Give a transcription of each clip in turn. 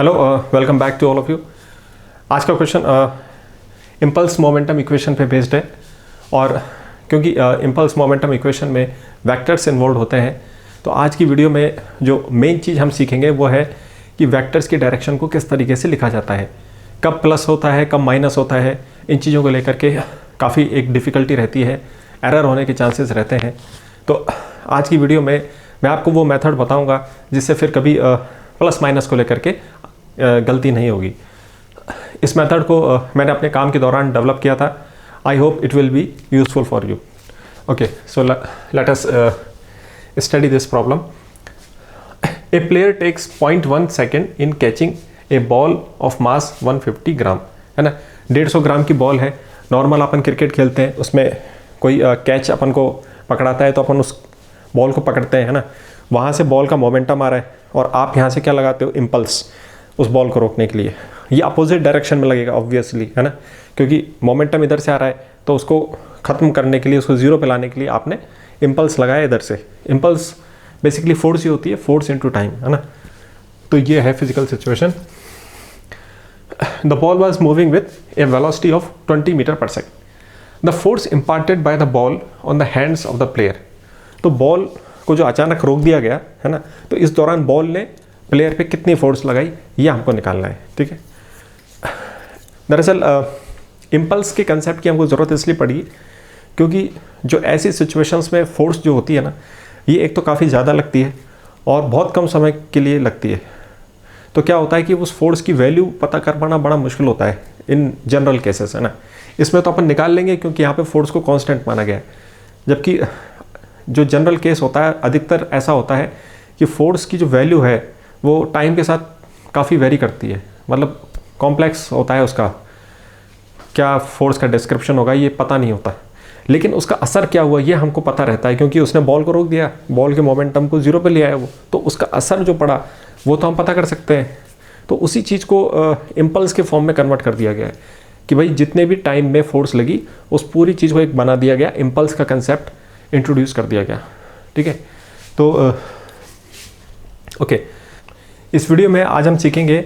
Hello, welcome back to all of you. आज का question impulse momentum equation पे based है और क्योंकि इम्पल्स मोमेंटम इक्वेशन में वेक्टर्स इन्वॉल्व होते हैं तो आज की वीडियो में जो मेन चीज़ हम सीखेंगे वो है कि वेक्टर्स की डायरेक्शन को किस तरीके से लिखा जाता है, कब प्लस होता है, कब माइनस होता है। इन चीज़ों को लेकर के काफ़ी एक डिफ़िकल्टी रहती है, एरर होने के चांसेस रहते हैं। तो आज की वीडियो में मैं आपको वो मेथड बताऊंगा जिससे फिर कभी प्लस माइनस को लेकर के गलती नहीं होगी। इस मेथड को मैंने अपने काम के दौरान डेवलप किया था। I hope it will be useful for you. Okay, so let us study this problem. A player takes 0.1 second in catching a ball of mass 150 gram, है ना। 150 ग्राम की बॉल है। नॉर्मल अपन क्रिकेट खेलते हैं, उसमें कोई कैच अपन को पकड़ाता है तो अपन उस बॉल को पकड़ते हैं, है ना। वहाँ से बॉल का मोमेंटम आ रहा है और आप यहाँ से क्या लगाते हो, इम्पल्स, उस बॉल को रोकने के लिए। ये अपोजिट डायरेक्शन में लगेगा ऑब्वियसली, है ना, क्योंकि मोमेंटम इधर से आ रहा है तो उसको ख़त्म करने के लिए, उसको जीरो पे लाने के लिए आपने इम्पल्स लगाया इधर से। इम्पल्स बेसिकली फोर्स ही होती है, फोर्स इनटू टाइम, है ना। तो ये है physical situation. The ball was moving with a velocity of 20 metre per second. The force imparted by the ball on the hands of the player. तो ball को जो अचानक रोक दिया गया, है ना, तो इस दौरान बॉल ने प्लेयर पे कितनी फोर्स लगाई ये हमको निकालना है, ठीक है। दरअसल इम्पल्स के कंसेप्ट की हमको ज़रूरत इसलिए पड़ी क्योंकि जो ऐसी सिचुएशंस में फोर्स जो होती है ना, ये एक तो काफ़ी ज़्यादा लगती है और बहुत कम समय के लिए लगती है। तो क्या होता है कि उस फोर्स की वैल्यू पता कर पाना बड़ा मुश्किल होता है इन जनरल केसेस, है ना। इसमें तो अपन निकाल लेंगे क्योंकि यहाँ पे फोर्स को कांस्टेंट माना गया है, जबकि जो जनरल केस होता है अधिकतर ऐसा होता है कि फोर्स की जो वैल्यू है वो टाइम के साथ काफ़ी वेरी करती है। मतलब कॉम्प्लेक्स होता है, उसका क्या फोर्स का डिस्क्रिप्शन होगा ये पता नहीं होता, लेकिन उसका असर क्या हुआ ये हमको पता रहता है क्योंकि उसने बॉल को रोक दिया, बॉल के मोमेंटम को जीरो पे ले आया वो, तो उसका असर जो पड़ा वो तो हम पता कर सकते हैं। तो उसी चीज़ को इम्पल्स के फॉर्म में कन्वर्ट कर दिया गया है कि भाई जितने भी टाइम में फोर्स लगी उस पूरी चीज़ को एक बना दिया गया, इम्पल्स का कंसेप्ट इंट्रोड्यूस कर दिया गया, ठीक है। तो ओके, इस वीडियो में आज हम सीखेंगे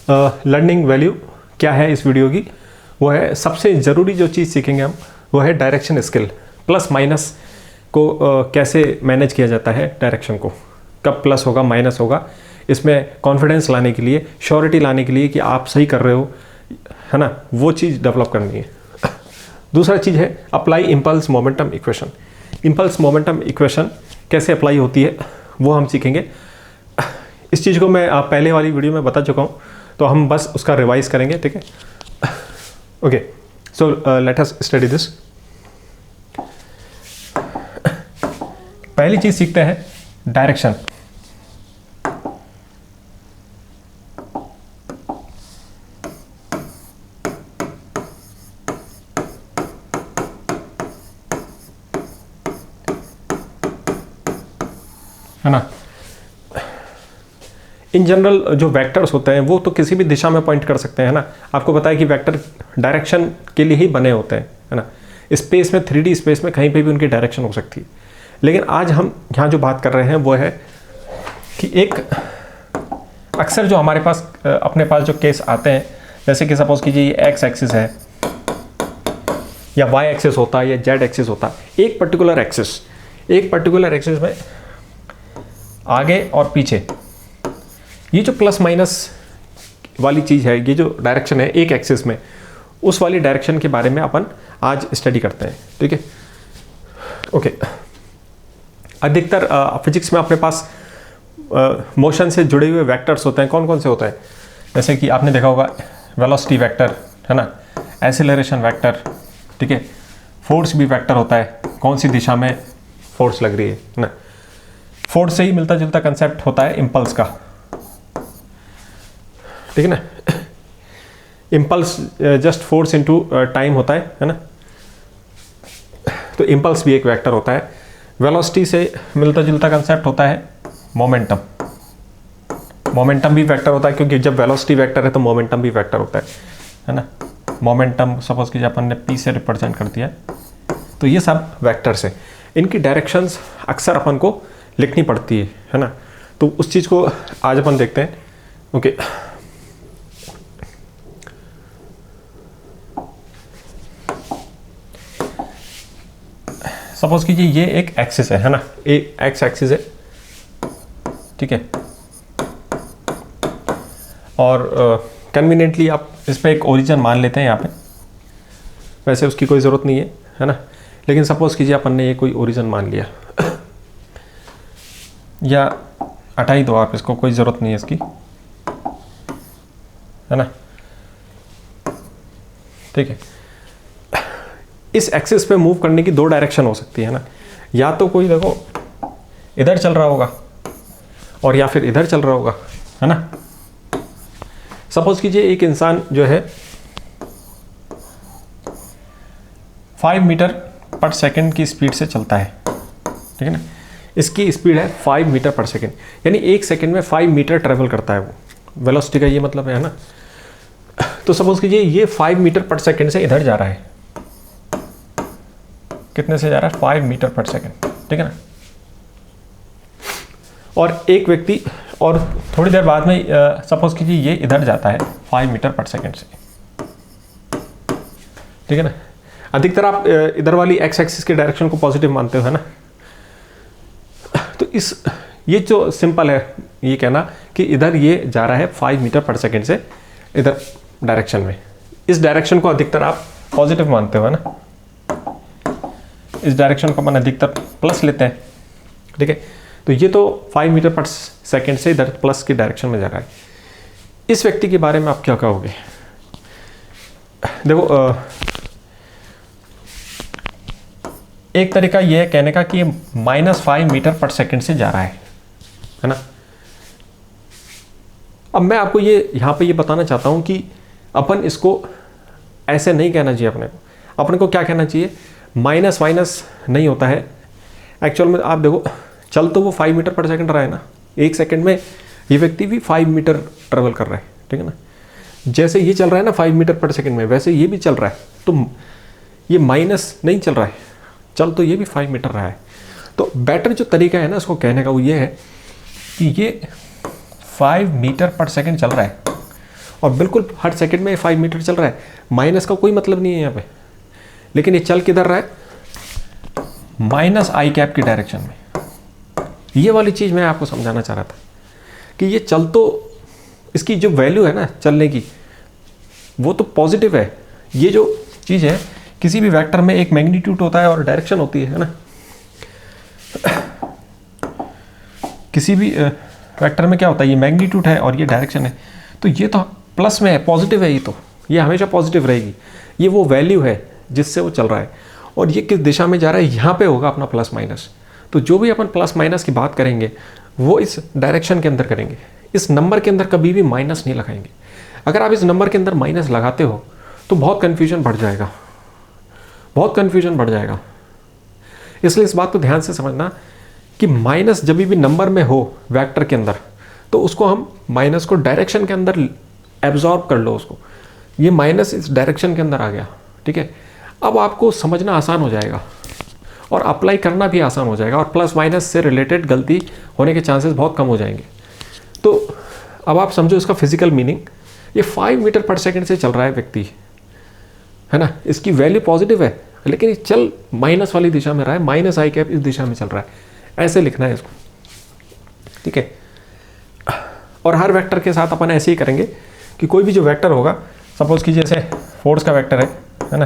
लर्निंग वैल्यू क्या है इस वीडियो की। वो है सबसे ज़रूरी जो चीज़ सीखेंगे हम, वो है डायरेक्शन स्किल। प्लस माइनस को कैसे मैनेज किया जाता है, डायरेक्शन को कब प्लस होगा माइनस होगा, इसमें कॉन्फिडेंस लाने के लिए, श्योरिटी लाने के लिए कि आप सही कर रहे हो, है ना, वो चीज़ डेवलप करनी है। दूसरा चीज़ है apply impulse momentum equation. Impulse momentum equation कैसे अप्लाई होती है वो हम सीखेंगे। इस चीज़ को मैं पहले वाली वीडियो में बता चुका हूँ, तो हम बस उसका रिवाइज करेंगे, ठीक है। Okay, so let us study this. पहली चीज़ सीखते हैं डायरेक्शन। है ना। इन जनरल जो वेक्टर्स होते हैं वो तो किसी भी दिशा में पॉइंट कर सकते हैं, है ना। आपको पता है कि वेक्टर डायरेक्शन के लिए ही बने होते हैं, है ना। स्पेस में, 3D स्पेस में कहीं पे भी उनकी डायरेक्शन हो सकती है। लेकिन आज हम यहाँ जो बात कर रहे हैं वो है कि एक अक्सर जो हमारे पास अपने पास जो केस आते हैं, जैसे कि सपोज कीजिए ये एक्स एक्सिस है या वाई एक्सिस होता है या जेड एक्सिस होता है। एक पर्टिकुलर एक्सिस में आगे और पीछे ये जो प्लस माइनस वाली चीज़ है, ये जो डायरेक्शन है एक एक्सिस में, उस वाली डायरेक्शन के बारे में अपन आज स्टडी करते हैं, ठीक है। ओके, अधिकतर फिजिक्स में अपने पास मोशन से जुड़े हुए वेक्टर्स होते हैं। कौन कौन से होते हैं, जैसे कि आपने देखा होगा वेलोसिटी वेक्टर, है ना, एक्सेलरेशन वेक्टर, ठीक है। फोर्स भी वेक्टर होता है, कौन सी दिशा में फोर्स लग रही है ना। फोर्स से ही मिलता जुलता कंसेप्ट होता है इम्पल्स का, ठीक है ना। Impulse just force into time होता है ना। तो इम्पल्स भी एक वेक्टर होता है। वेलोसिटी से मिलता जुलता कंसेप्ट होता है मोमेंटम। मोमेंटम भी वेक्टर होता है क्योंकि जब वेलोसिटी वेक्टर है तो मोमेंटम भी वेक्टर होता है ना। मोमेंटम सपोज कीजिए अपन ने पी से रिप्रेजेंट कर दिया, तो ये सब वेक्टर्स है। इनकी डायरेक्शंस अक्सर अपन को लिखनी पड़ती है ना। तो उस चीज़ को आज अपन देखते हैं। ओके, सपोज कीजिए ये एक एक्सिस है ना, एक एक्स एक्सिस है, ठीक है, और कन्वीनियंटली आप इस पर एक ओरिजिन मान लेते हैं यहाँ पे, वैसे उसकी कोई ज़रूरत नहीं है ना, लेकिन सपोज कीजिए अपन ने ये कोई ओरिजिन मान लिया, या हटा ही दो आप इसको, कोई ज़रूरत नहीं है इसकी, है ना, ठीक है। इस एक्सिस पे मूव करने की दो डायरेक्शन हो सकती है ना, या तो कोई देखो इधर चल रहा होगा और या फिर इधर चल रहा होगा, है ना। सपोज कीजिए एक इंसान जो है 5 मीटर पर सेकंड की स्पीड से चलता है, ठीक है ना, इसकी स्पीड है 5 मीटर पर सेकंड, यानी एक सेकंड में 5 मीटर ट्रेवल करता है वो, वेलोसिटी का ये मतलब है ना। तो सपोज कीजिए ये 5 मीटर पर सेकंड से इधर जा रहा है, कितने से जा रहा है, 5 मीटर पर सेकंड, ठीक है ना। और एक व्यक्ति और थोड़ी देर बाद में सपोज कीजिए ये इधर जाता है 5 मीटर पर सेकंड से, ठीक है ना। अधिकतर आप इधर वाली एक्स एक्सिस के डायरेक्शन को पॉजिटिव मानते हो, है ना। तो ये जो सिंपल है ये कहना कि इधर ये जा रहा है 5 मीटर पर सेकंड से इधर डायरेक्शन में, इस डायरेक्शन को अधिकतर आप पॉजिटिव मानते हो, है ना। इस डायरेक्शन को अपन अधिकतर प्लस लेते हैं, ठीक है। तो ये तो 5 मीटर पर सेकंड से इधर प्लस की डायरेक्शन में जा रहा है। इस व्यक्ति के बारे में आप क्या कहोगे? देखो एक तरीका यह है कहने का कि -5 मीटर पर सेकंड से जा रहा है ना। अब मैं आपको ये यहाँ पे ये बताना चाहता हूँ कि अपन इसको ऐसे नहीं कहना चाहिए, अपने को क्या कहना चाहिए, माइनस माइनस नहीं होता है एक्चुअल में। आप देखो चल तो वो 5 मीटर पर सेकंड रहा है ना, एक सेकंड में ये व्यक्ति भी 5 मीटर ट्रेवल कर रहा है, ठीक है ना। जैसे ये चल रहा है ना 5 मीटर पर सेकंड में, वैसे ये भी चल रहा है, तो ये माइनस नहीं चल रहा है, चल तो ये भी 5 मीटर रहा है। तो बेटर जो तरीका है ना इसको कहने का वो ये है कि ये 5 मीटर पर सेकंड चल रहा है और बिल्कुल हर सेकंड में 5 मीटर चल रहा है, माइनस का कोई मतलब नहीं है यहाँ पे। लेकिन ये चल किधर रहा है, -i कैप की डायरेक्शन में। ये वाली चीज़ मैं आपको समझाना चाह रहा था कि ये चल तो, इसकी जो वैल्यू है ना चलने की वो तो पॉजिटिव है। ये जो चीज़ है किसी भी वेक्टर में एक मैग्नीट्यूड होता है और डायरेक्शन होती है ना। किसी भी वेक्टर में क्या होता है, ये मैग्नीट्यूड है और ये डायरेक्शन है, तो ये तो प्लस में है, पॉजिटिव है, ये हमेशा पॉजिटिव रहेगी। ये वो वैल्यू है जिससे वो चल रहा है, और ये किस दिशा में जा रहा है यहाँ पे होगा अपना प्लस माइनस। तो जो भी अपन प्लस माइनस की बात करेंगे वो इस डायरेक्शन के अंदर करेंगे, इस नंबर के अंदर कभी भी माइनस नहीं लगाएंगे। अगर आप इस नंबर के अंदर माइनस लगाते हो तो बहुत कन्फ्यूजन बढ़ जाएगा, बहुत कन्फ्यूजन बढ़ जाएगा। इसलिए इस बात को ध्यान से समझना कि माइनस जब भी नंबर में हो वेक्टर के अंदर, तो उसको हम माइनस को डायरेक्शन के अंदर एब्जॉर्ब कर लो उसको। ये माइनस इस डायरेक्शन के अंदर आ गया, ठीक है। अब आपको समझना आसान हो जाएगा और अप्लाई करना भी आसान हो जाएगा, और प्लस माइनस से रिलेटेड गलती होने के चांसेस बहुत कम हो जाएंगे। तो अब आप समझो इसका फिजिकल मीनिंग, ये 5 मीटर पर सेकंड से चल रहा है व्यक्ति, है ना, इसकी वैल्यू पॉजिटिव है, लेकिन ये चल माइनस वाली दिशा में रहा है, -i कैप इस दिशा में चल रहा है। ऐसे लिखना है इसको, ठीक है। और हर वेक्टर के साथ अपन ऐसे ही करेंगे कि कोई भी जो वेक्टर होगा, सपोज कीजिए जैसे फोर्स का वेक्टर है ना,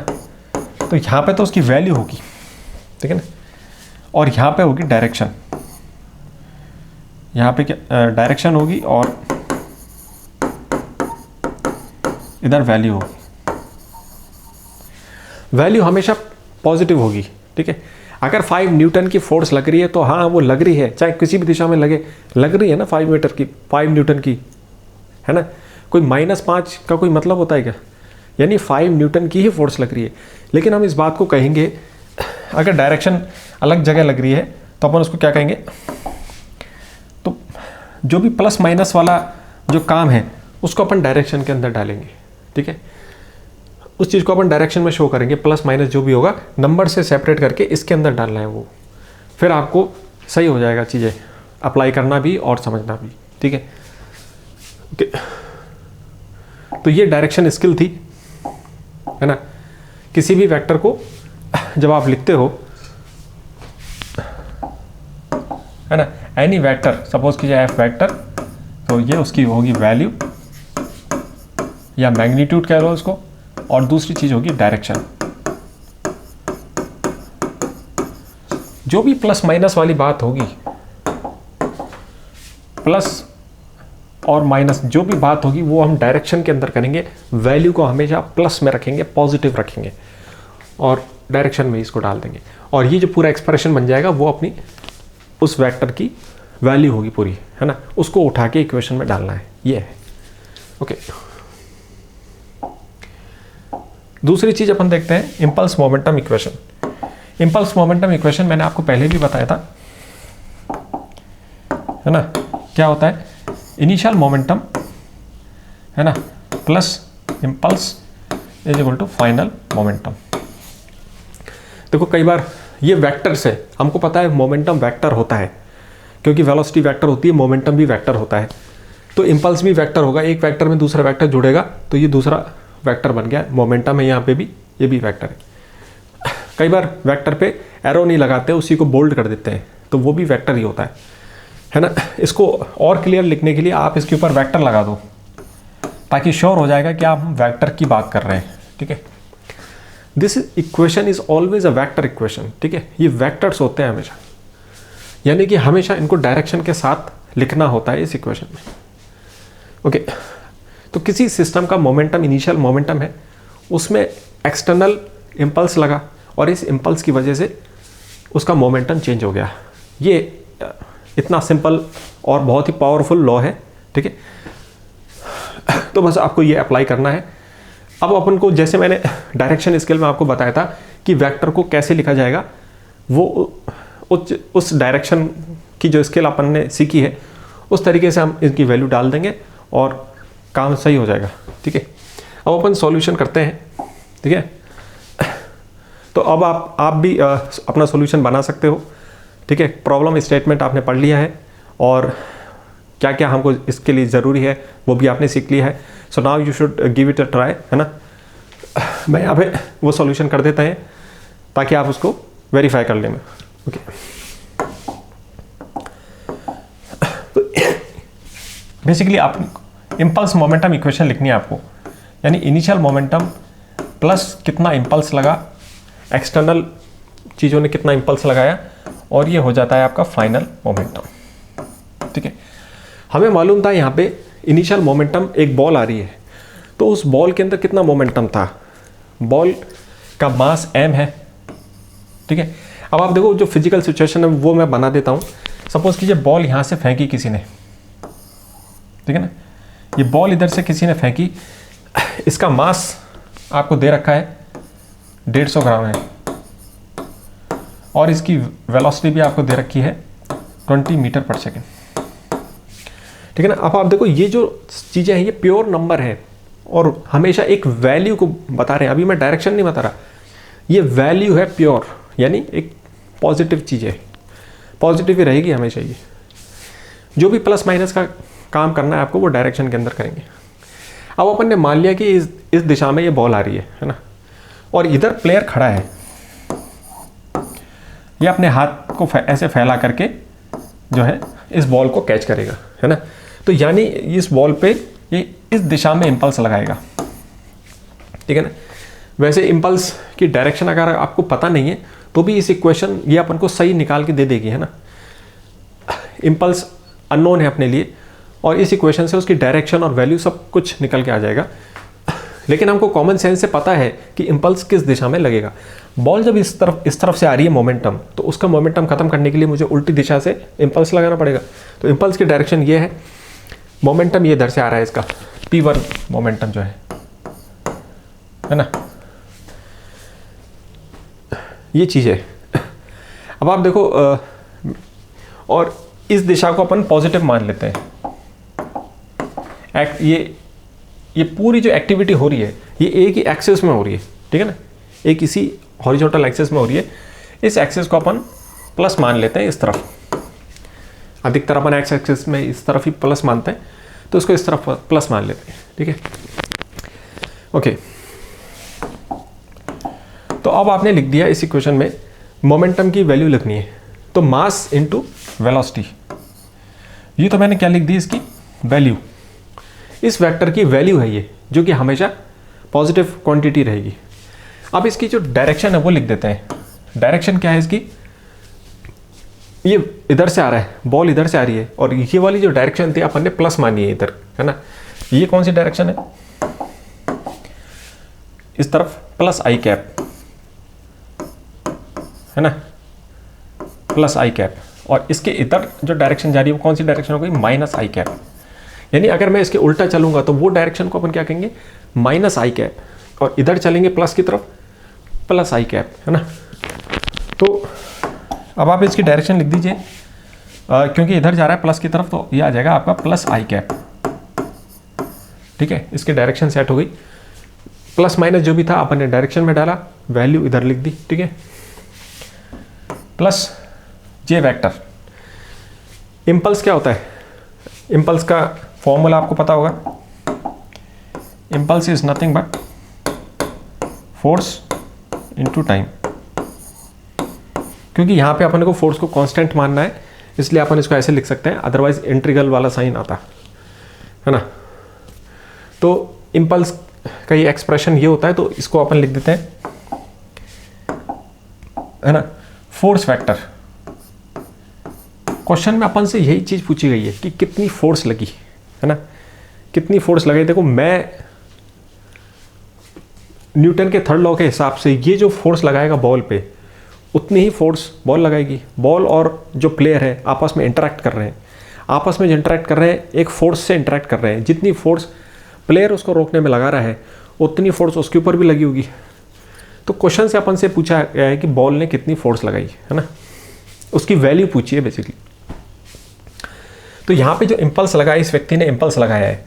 तो यहाँ पे तो उसकी वैल्यू होगी, ठीक है ना, और यहाँ पे होगी डायरेक्शन, यहाँ पे क्या डायरेक्शन होगी और इधर वैल्यू होगी। वैल्यू हमेशा पॉजिटिव होगी, ठीक है। अगर 5 न्यूटन की फोर्स लग रही है तो हाँ वो लग रही है, चाहे किसी भी दिशा में लग रही है ना, 5 मीटर की 5 न्यूटन की, है ना। कोई -5 का कोई मतलब होता है क्या, यानी 5 न्यूटन की ही फोर्स लग रही है। लेकिन हम इस बात को कहेंगे, अगर डायरेक्शन अलग जगह लग रही है तो अपन उसको क्या कहेंगे, तो जो भी प्लस माइनस वाला जो काम है उसको अपन डायरेक्शन के अंदर डालेंगे, ठीक है। उस चीज़ को अपन डायरेक्शन में शो करेंगे, प्लस माइनस जो भी होगा नंबर से सेपरेट करके इसके अंदर डालना है वो, फिर आपको सही हो जाएगा चीज़ें अप्लाई करना भी और समझना भी, ठीक है। ओके, तो ये डायरेक्शन स्किल थी, है ना। किसी भी वेक्टर को जब आप लिखते हो है ना। एनी वेक्टर, सपोज कीजिए एफ वेक्टर, तो ये उसकी होगी वैल्यू या मैग्नीट्यूड कह लो उसको, और दूसरी चीज होगी डायरेक्शन। जो भी प्लस माइनस वाली बात होगी, प्लस और माइनस जो भी बात होगी वो हम डायरेक्शन के अंदर करेंगे। वैल्यू को हमेशा प्लस में रखेंगे, पॉजिटिव रखेंगे और डायरेक्शन में इसको डाल देंगे, और ये जो पूरा एक्सप्रेशन बन जाएगा वो अपनी उस वेक्टर की वैल्यू होगी पूरी, है ना। उसको उठा के इक्वेशन में डालना है, ये है। ओके, दूसरी चीज अपन देखते हैं impulse momentum equation. Impulse momentum equation मैंने आपको पहले भी बताया था, है ना। क्या होता है, इनिशियल मोमेंटम, है ना, plus impulse is equal to final momentum. देखो कई बार ये वेक्टर से हमको पता है मोमेंटम वेक्टर होता है, क्योंकि वेलोसिटी वेक्टर होती है, मोमेंटम भी वेक्टर होता है, तो इंपल्स भी वेक्टर होगा। एक वेक्टर में दूसरा वेक्टर जुड़ेगा तो ये दूसरा वेक्टर बन गया, मोमेंटम है यहाँ पे भी, ये भी वेक्टर है। कई बार वेक्टर पे एरो नहीं लगाते, उसी को बोल्ड कर देते हैं, तो वो भी वेक्टर ही होता है ना। इसको और क्लियर लिखने के लिए आप इसके ऊपर वेक्टर लगा दो, ताकि श्योर हो जाएगा कि आप वेक्टर की बात कर रहे हैं, ठीक है। This equation is always a vector equation, ठीक है। ये वेक्टर्स होते हैं हमेशा, यानी कि हमेशा इनको डायरेक्शन के साथ लिखना होता है इस इक्वेशन में। ओके, तो किसी सिस्टम का मोमेंटम इनिशियल मोमेंटम है, उसमें एक्सटर्नल इंपल्स लगा और इस इंपल्स की वजह से उसका मोमेंटम चेंज हो गया। ये इतना सिंपल और बहुत ही पावरफुल लॉ है, ठीक है। तो बस आपको ये अप्लाई करना है। अब अपन को, जैसे मैंने डायरेक्शन स्केल में आपको बताया था कि वेक्टर को कैसे लिखा जाएगा, वो उस डायरेक्शन की जो स्केल अपन ने सीखी है उस तरीके से हम इनकी वैल्यू डाल देंगे और काम सही हो जाएगा, ठीक है। अब अपन सॉल्यूशन करते हैं, ठीक है। तो अब आप भी अपना सॉल्यूशन बना सकते हो, ठीक है। प्रॉब्लम स्टेटमेंट आपने पढ़ लिया है और क्या क्या हमको इसके लिए ज़रूरी है वो भी आपने सीख लिया है। So now you should give it a try, है ना। मैं यहाँ पे वो सॉल्यूशन कर देता है ताकि आप उसको वेरीफाई कर लें। ओके, तो बेसिकली आप इंपल्स मोमेंटम इक्वेशन लिखनी है आपको, यानी इनिशियल मोमेंटम प्लस कितना इंपल्स लगा, एक्सटर्नल चीज़ों ने कितना इंपल्स लगाया, और ये हो जाता है आपका फाइनल मोमेंटम, ठीक है। हमें मालूम था यहाँ पे इनिशियल मोमेंटम, एक बॉल आ रही है तो उस बॉल के अंदर कितना मोमेंटम था, बॉल का मास m है, ठीक है। अब आप देखो जो फिजिकल सिचुएशन है वो मैं बना देता हूँ। सपोज कीजिए बॉल यहाँ से फेंकी किसी ने, ठीक है ना, ये बॉल इधर से किसी ने फेंकी, इसका मास आपको दे रखा है 150 ग्राम है, और इसकी वेलोसिटी भी आपको दे रखी है 20 मीटर पर सेकेंड, ठीक है ना। अब आप देखो ये जो चीज़ें हैं ये प्योर नंबर है और हमेशा एक वैल्यू को बता रहे हैं। अभी मैं डायरेक्शन नहीं बता रहा, ये वैल्यू है प्योर, यानी एक पॉजिटिव चीज़ है, पॉजिटिव ही रहेगी हमेशा। ये जो भी प्लस माइनस का काम करना है आपको वो डायरेक्शन के अंदर करेंगे। अब अपन ने मान लिया कि इस दिशा में ये बॉल आ रही है ना, और इधर प्लेयर खड़ा है, ये अपने हाथ को ऐसे फैला करके जो है इस बॉल को कैच करेगा, है ना। तो यानी इस बॉल पे ये इस दिशा में इंपल्स लगाएगा, ठीक है ना। वैसे इंपल्स की डायरेक्शन अगर आपको पता नहीं है तो भी इस इक्वेशन ये अपन को सही निकाल के दे देगी, है ना। इंपल्स अननोन है अपने लिए और इस इक्वेशन से उसकी डायरेक्शन और वैल्यू सब कुछ निकल के आ जाएगा, लेकिन हमको कॉमन सेंस से पता है कि इंपल्स किस दिशा में लगेगा। बॉल जब इस तरफ से आ रही है मोमेंटम, तो उसका मोमेंटम खत्म करने के लिए मुझे उल्टी दिशा से इंपल्स लगाना पड़ेगा। तो इंपल्स की डायरेक्शन ये है, मोमेंटम ये इधर से आ रहा है, इसका P1 मोमेंटम जो है ना, ये चीज़ है। अब आप देखो और इस दिशा को अपन पॉजिटिव मान लेते हैं। ये पूरी जो एक्टिविटी हो रही है ये एक ही एक्सिस में हो रही है, ठीक है ना, एक इसी हॉरिजॉन्टल एक्सिस में हो रही है। इस एक्सिस को अपन प्लस मान लेते हैं इस तरफ, अधिकतर अपन एक्स एक्सिस में इस तरफ ही प्लस मानते हैं, तो इसको इस तरफ प्लस मान लेते हैं, ठीक है। ओके, तो अब आपने लिख दिया इस इक्वेशन में मोमेंटम की वैल्यू लिखनी है। तो मास इनटू वेलोसिटी, ये तो मैंने क्या लिख दी इसकी वैल्यू, इस वेक्टर की वैल्यू है ये, जो कि हमेशा पॉजिटिव क्वांटिटी रहेगी। अब इसकी जो डायरेक्शन है वो लिख देते हैं। डायरेक्शन क्या है इसकी, ये इधर से आ रहा है, बॉल इधर से आ रही है, और ये वाली जो डायरेक्शन थी अपन ने प्लस मानी है इधर, है ना। ये कौन सी डायरेक्शन है, इस तरफ प्लस आई कैप, है ना, प्लस आई कैप, और इसके इधर जो डायरेक्शन जा रही है वो कौन सी डायरेक्शन हो गई, माइनस आई कैप। यानी अगर मैं इसके उल्टा चलूंगा तो वो डायरेक्शन को अपन क्या कहेंगे, माइनस आई कैप, और इधर चलेंगे प्लस की तरफ, प्लस आई कैप, है ना। तो अब आप इसकी डायरेक्शन लिख दीजिए, क्योंकि इधर जा रहा है प्लस की तरफ, तो ये आ जाएगा आपका प्लस आई कैप। ठीक है, इसकी डायरेक्शन सेट हो गई, प्लस माइनस जो भी था अपन ने डायरेक्शन में डाला, वैल्यू इधर लिख दी। ठीक है, प्लस जे वेक्टर। इम्पल्स क्या होता है, इम्पल्स का फॉर्मूला आपको पता होगा, impulse is nothing but force into time. क्योंकि यहाँ पे अपन को फोर्स को कांस्टेंट मानना है, इसलिए अपन इसको ऐसे लिख सकते हैं, अदरवाइज इंटीग्रल वाला साइन आता है ना। तो इम्पल्स का ये एक्सप्रेशन ये होता है, तो इसको अपन लिख देते हैं, है ना, फोर्स वेक्टर। क्वेश्चन में अपन से यही चीज पूछी गई है कि कितनी फोर्स लगी, है ना, कितनी फोर्स लगी। देखो मैं न्यूटन के थर्ड लॉ के हिसाब से ये जो फोर्स लगाएगा बॉल पे, उतनी ही फोर्स बॉल लगाएगी। बॉल और जो प्लेयर है आपस में इंटरेक्ट कर रहे हैं, आपस में जो इंटरेक्ट कर रहे हैं एक फोर्स से इंटरेक्ट कर रहे हैं। जितनी फोर्स प्लेयर उसको रोकने में लगा रहा है, उतनी फोर्स उसके ऊपर भी लगी होगी। तो क्वेश्चन से अपन से पूछा गया है कि बॉल ने कितनी फोर्स लगाई, है ना, उसकी वैल्यू पूछी है बेसिकली। तो यहाँ पे जो इम्पल्स लगाया, इस व्यक्ति ने इम्पल्स लगाया है।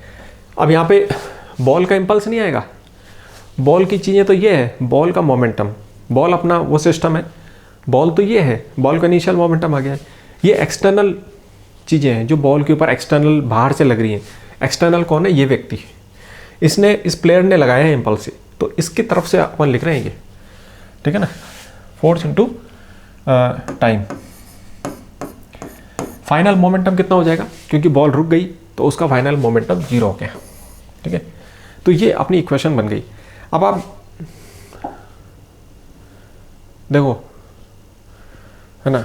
अब यहाँ पे बॉल का इम्पल्स नहीं आएगा, बॉल की चीज़ें तो ये है, बॉल का मोमेंटम, बॉल अपना वो सिस्टम है, बॉल तो ये है, बॉल का इनिशियल मोमेंटम आ गया है। ये एक्सटर्नल चीज़ें हैं जो बॉल के ऊपर एक्सटर्नल बाहर से लग रही हैं। एक्सटर्नल कौन है, ये व्यक्ति, इसने, इस प्लेयर ने लगाया है इम्पल्स से, तो इसकी तरफ से अपन लिख रहे हैं ये। ठीक है ना, force into time. Final momentum कितना हो जाएगा, क्योंकि बॉल रुक गई तो उसका फाइनल मोमेंटम 0 हो गया। ठीक है, तो ये अपनी इक्वेशन बन गई। अब आप देखो, है ना,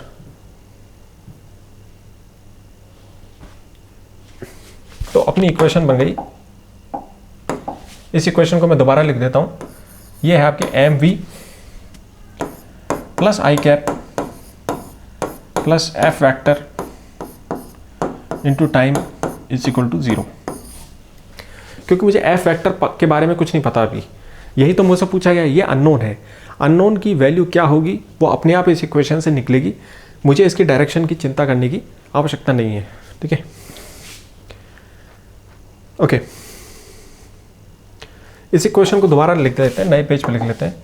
तो अपनी इक्वेशन बन गई। इस इक्वेशन को मैं दोबारा लिख देता हूं, ये है आपके M V plus I cap plus F vector into time is equal to 0। क्योंकि मुझे एफ वैक्टर के बारे में कुछ नहीं पता अभी, यही तो मुझसे पूछा गया, ये अननोन है। अननोन की वैल्यू क्या होगी वो अपने आप इस इक्वेशन से निकलेगी, मुझे इसकी डायरेक्शन की चिंता करने की आवश्यकता नहीं है। ठीक है, ओके, इस इक्वेशन को दोबारा लिख देते हैं, नए पेज पे लिख लेते हैं।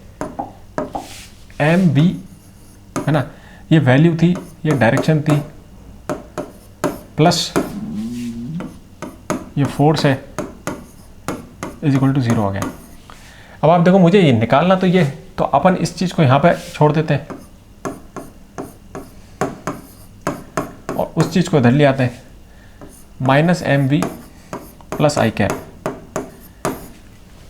एम बी, है ना, ये वैल्यू थी, ये डायरेक्शन थी, प्लस ये फोर्स है, इज इक्वल टू 0 हो गया। अब आप देखो, मुझे ये निकालना तो ये, तो अपन इस चीज को यहां पे छोड़ देते हैं और उस चीज को इधर ले आते हैं, minus M V plus I cap.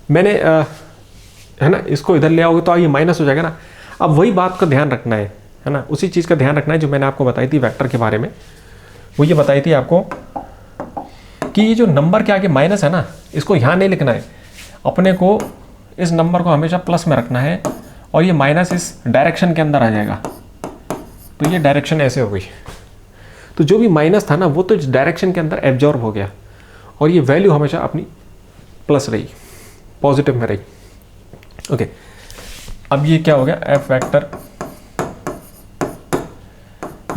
मैंने है ना, इसको इधर ले आओगे तो ये माइनस हो जाएगा ना। अब वही बात का ध्यान रखना है ना, उसी चीज़ का ध्यान रखना है जो मैंने आपको बताई थी वेक्टर के बारे में। वो ये बताई थी आपको कि ये जो नंबर के आगे माइनस है ना, इसको यहाँ नहीं लिखना है, अपने को इस नंबर को हमेशा प्लस में रखना है, और ये माइनस इस डायरेक्शन के अंदर आ जाएगा। तो ये डायरेक्शन ऐसे हो गई, तो जो भी माइनस था ना वो तो इस डायरेक्शन के अंदर एब्जॉर्ब हो गया, और ये वैल्यू हमेशा अपनी प्लस रही, पॉजिटिव में रही। ओके, अब ये क्या हो गया, एफ वेक्टर,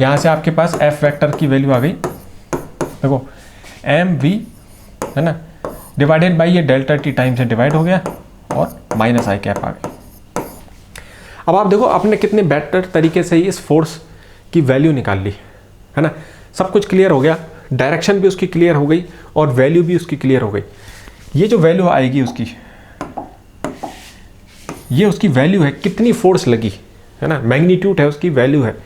यहां से आपके पास एफ वेक्टर की वैल्यू आ गई। देखो एम वी, है ना, डिवाइडेड बाई ये डेल्टा टी टाइम से डिवाइड हो गया, और माइनस आई कैप आ गई। अब आप देखो आपने कितने बेटर तरीके से इस फोर्स की वैल्यू निकाल ली, है ना, सब कुछ क्लियर हो गया, डायरेक्शन भी उसकी क्लियर हो गई और वैल्यू भी उसकी क्लियर हो गई। ये जो वैल्यू आएगी उसकी, ये उसकी वैल्यू है, कितनी फोर्स लगी, है ना, मैग्नीट्यूड है उसकी, वैल्यू है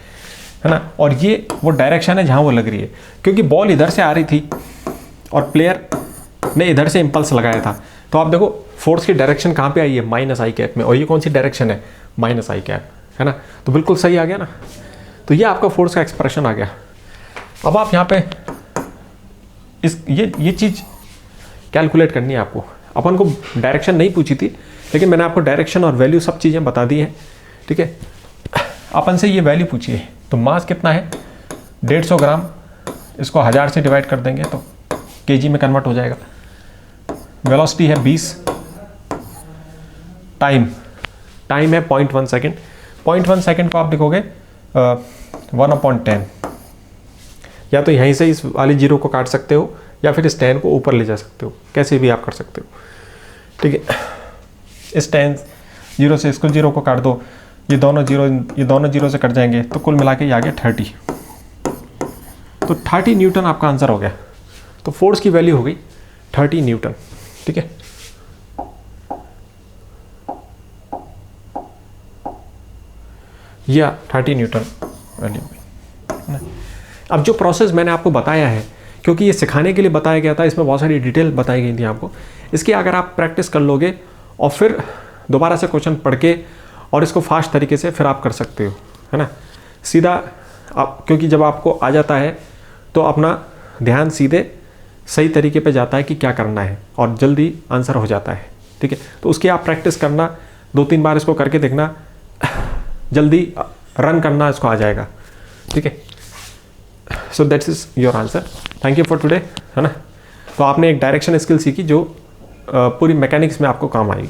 है ना, और ये वो डायरेक्शन है जहाँ वो लग रही है, क्योंकि बॉल इधर से आ रही थी और प्लेयर ने इधर से इम्पल्स लगाया था। तो आप देखो फोर्स की डायरेक्शन कहाँ पे आई है, माइनस आई कैप में, और ये कौन सी डायरेक्शन है, माइनस आई कैप, है ना। तो बिल्कुल सही आ गया ना। तो ये आपका फोर्स का एक्सप्रेशन आ गया। अब आप यहाँ पे ये चीज़ कैलकुलेट करनी है आपको। अपन को डायरेक्शन नहीं पूछी थी, लेकिन मैंने आपको डायरेक्शन और वैल्यू सब चीज़ें बता दी हैं, ठीक है। अपन से ये वैल्यू पूछी है, तो मास कितना है 150 ग्राम, इसको 1000 से डिवाइड कर देंगे तो केजी में कन्वर्ट हो जाएगा। वेलोसिटी है 20, टाइम है 0.1 सेकेंड। 0.1 सेकेंड को आप लिखोगे 1/10, या तो यहीं से इस वाली जीरो को काट सकते हो या फिर इस 10 को ऊपर ले जा सकते हो, कैसे भी आप कर सकते हो, ठीक है। इस 10 जीरो से इसको जीरो को काट दो, ये दोनों जीरो से कट जाएंगे, तो कुल मिला के ये आ गया 30। तो 30 न्यूटन आपका आंसर हो गया। तो फोर्स की वैल्यू हो गई 30 न्यूटन, ठीक है। या 30 न्यूटन वैल्यू हो गई। अब जो प्रोसेस मैंने आपको बताया है, क्योंकि ये सिखाने के लिए बताया गया था, इसमें बहुत सारी डिटेल बताई गई थी आपको, इसकी अगर आप प्रैक्टिस कर लोगे और फिर दोबारा से क्वेश्चन पढ़ के और इसको फास्ट तरीके से फिर आप कर सकते हो, है ना। सीधा आप, क्योंकि जब आपको आ जाता है तो अपना ध्यान सीधे सही तरीके पे जाता है कि क्या करना है और जल्दी आंसर हो जाता है, ठीक है। तो उसकी आप प्रैक्टिस करना, 2-3 बार इसको करके देखना, जल्दी रन करना इसको आ जाएगा, ठीक है। So that's is your answer. Thank you for today, है ना। तो आपने एक डायरेक्शन स्किल सीखी जो पूरी मैकेनिक्स में आपको काम आएगी।